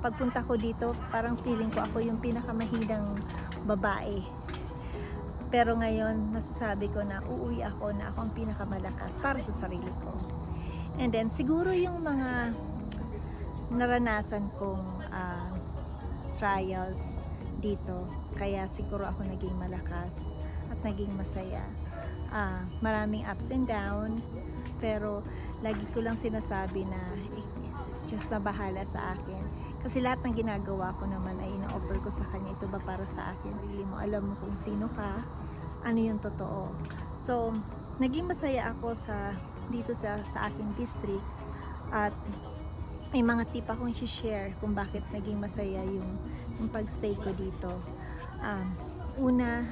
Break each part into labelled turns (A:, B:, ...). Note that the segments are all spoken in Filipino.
A: pagpunta ko dito, parang feeling ko ako yung pinakamahinang babae. Pero ngayon, nasasabi ko na uuwi ako na ako ang pinakamalakas para sa sarili ko. And then, siguro yung mga naranasan kong trials dito, kaya siguro ako naging malakas at naging masaya. Maraming ups and down, pero lagi ko lang sinasabi na Diyos na bahala sa akin. Kasi lahat ng ginagawa ko naman ay ina-offer ko sa Kanya, ito ba para sa akin? Really mo alam mo kung sino ka, ano yung totoo. So, naging masaya ako dito sa aking district, at may mga tip akong share kung bakit naging masaya yung pagstay ko dito. Una,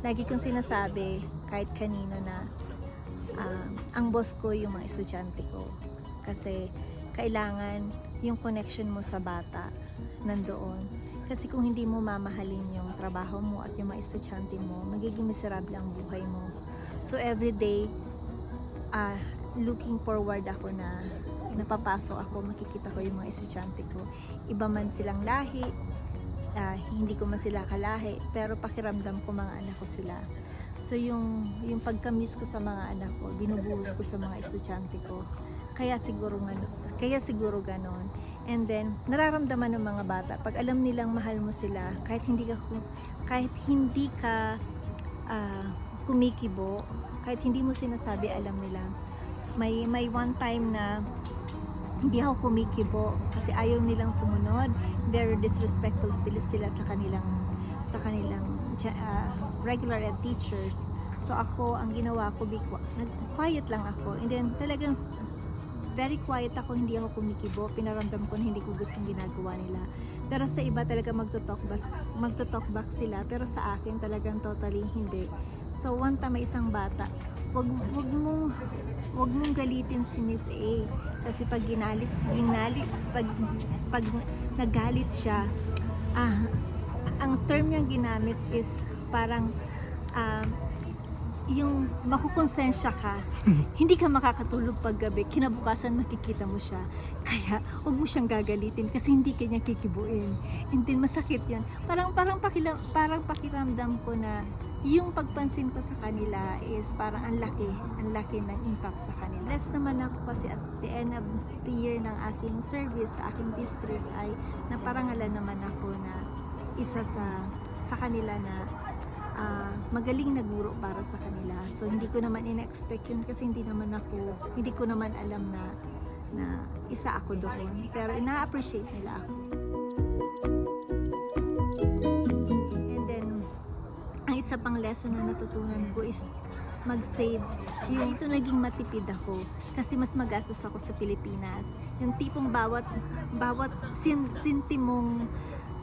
A: lagi kong sinasabi kahit kanino na ang boss ko yung mga estudyante ko. Kasi kailangan yung connection mo sa bata nandoon. Kasi kung hindi mo mamahalin yung trabaho mo at yung mga estudyante mo, magiging miserable ang buhay mo. So everyday, looking forward ako na napapasok ako, makikita ko yung mga estudyante ko. Iba man silang lahi, hindi ko man sila kalahi, pero pakiramdam ko mga anak ko sila. So yung pagka-miss ko sa mga anak ko, binubuhos ko sa mga estudyante ko. Kaya siguro ganon. And then, nararamdaman ng mga bata, pag alam nilang mahal mo sila, kahit hindi ka kumikibo, kahit hindi mo sinasabi, alam nila. May one time na hindi ako kumikibo kasi ayaw nilang sumunod. Very disrespectful sila sa kanilang regular ed teachers. So ako, ang ginawa ko, quiet lang ako. And then talagang very quiet ako, hindi ako kumikibo. Pinaramdam ko na hindi ko gustong ginagawa nila. Pero sa iba talaga magto-talk back sila. Pero sa akin talagang totally hindi. So one time may isang bata, wag mong galitin si Miss A. Kasi pag pag nagalit siya, ang term niyang ginamit is parang yung makukonsensya ka, hindi ka makakatulog pag gabi, kinabukasan makikita mo siya. Kaya huwag mo siyang gagalitin kasi hindi ka niya kikibuin. And then masakit yun. Parang pakiramdam ko na yung pagpansin ko sa kanila is parang ang laki ng impact sa kanila. Less naman ako kasi at the end of the year ng aking service sa aking district ay naparangalan naman ako na isa sa kanila na magaling na guro para sa kanila. So hindi ko naman ina-expect yun kasi hindi ko naman alam na isa ako doon. Pero ina-appreciate nila ako. And then, ang isa pang lesson na natutunan ko is mag-save. Dito naging matipid ako kasi mas magastos ako sa Pilipinas. Yung tipong bawat sintimong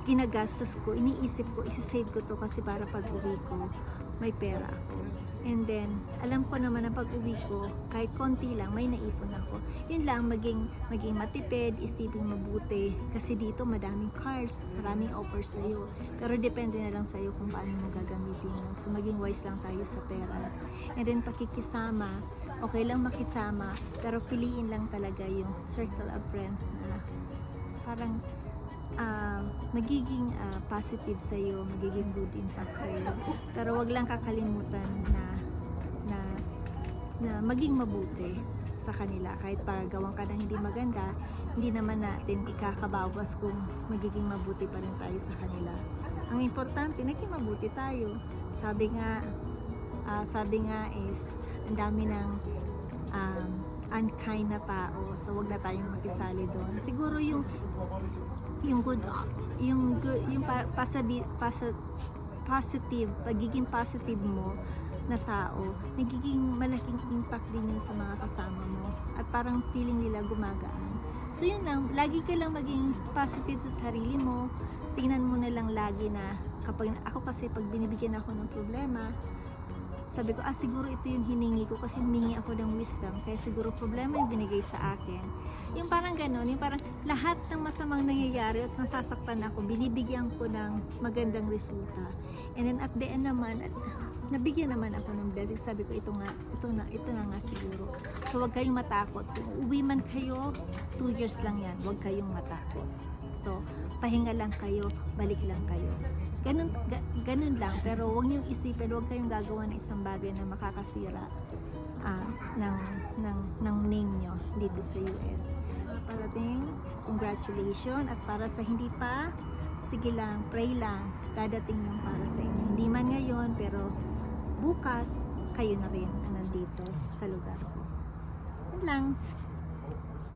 A: ginagastos ko, iniisip ko, isi-save ko to kasi para pag-uwi ko, may pera ako. And then, alam ko naman na pag-uwi ko, kahit konti lang, may naipon ako. Yun lang, maging matipid, isipin mabuti. Kasi dito, madaming cars, maraming offers sa'yo. Pero depende na lang sa'yo kung paano mo gagamitin yun. So, maging wise lang tayo sa pera. And then, pakikisama, okay lang makisama, pero piliin lang talaga yung circle of friends na parang magiging positive sa iyo, magiging good impact sa iyo. Pero wag lang kakalimutan na maging mabuti sa kanila. Kahit paggawan ka ng hindi maganda, hindi naman natin ikakabawas kung magiging mabuti pa rin tayo sa kanila. Ang importante, naging mabuti tayo. Sabi nga is ang dami ng unkind na tao, so wag na tayong makisali doon. Siguro yung positive, pagiging positive mo na tao, nagiging malaking impact din yun sa mga kasama mo at parang feeling nila gumagaan. So yun lang, lagi ka lang maging positive sa sarili mo. Tingnan mo na lang lagi na kapag ako kasi pag binibigyan ako ng problema, sabi ko, siguro ito yung hiningi ko kasi humingi ako ng wisdom. Kaya siguro problema yung binigay sa akin. Yung parang gano'n, yung parang lahat ng masamang nangyayari at nasasaktan ako, binibigyan ko ng magandang resulta. And then at the end naman, nabigyan naman ako ng blessing. Sabi ko, ito na nga siguro. So huwag kayong matakot. Kung uwi man kayo, 2 years lang yan. Huwag kayong matakot. So, pahinga lang kayo, balik lang kayo. Ganun lang, pero huwag niyong isipin, huwag kayong gagawa ng isang bagay na makakasira ng name nyo dito sa US. So, congratulations, at para sa hindi pa, sige lang, pray lang, dadating yung para sa inyo. Hindi man ngayon, pero bukas, kayo na rin ang nandito sa lugar ko. Yun lang.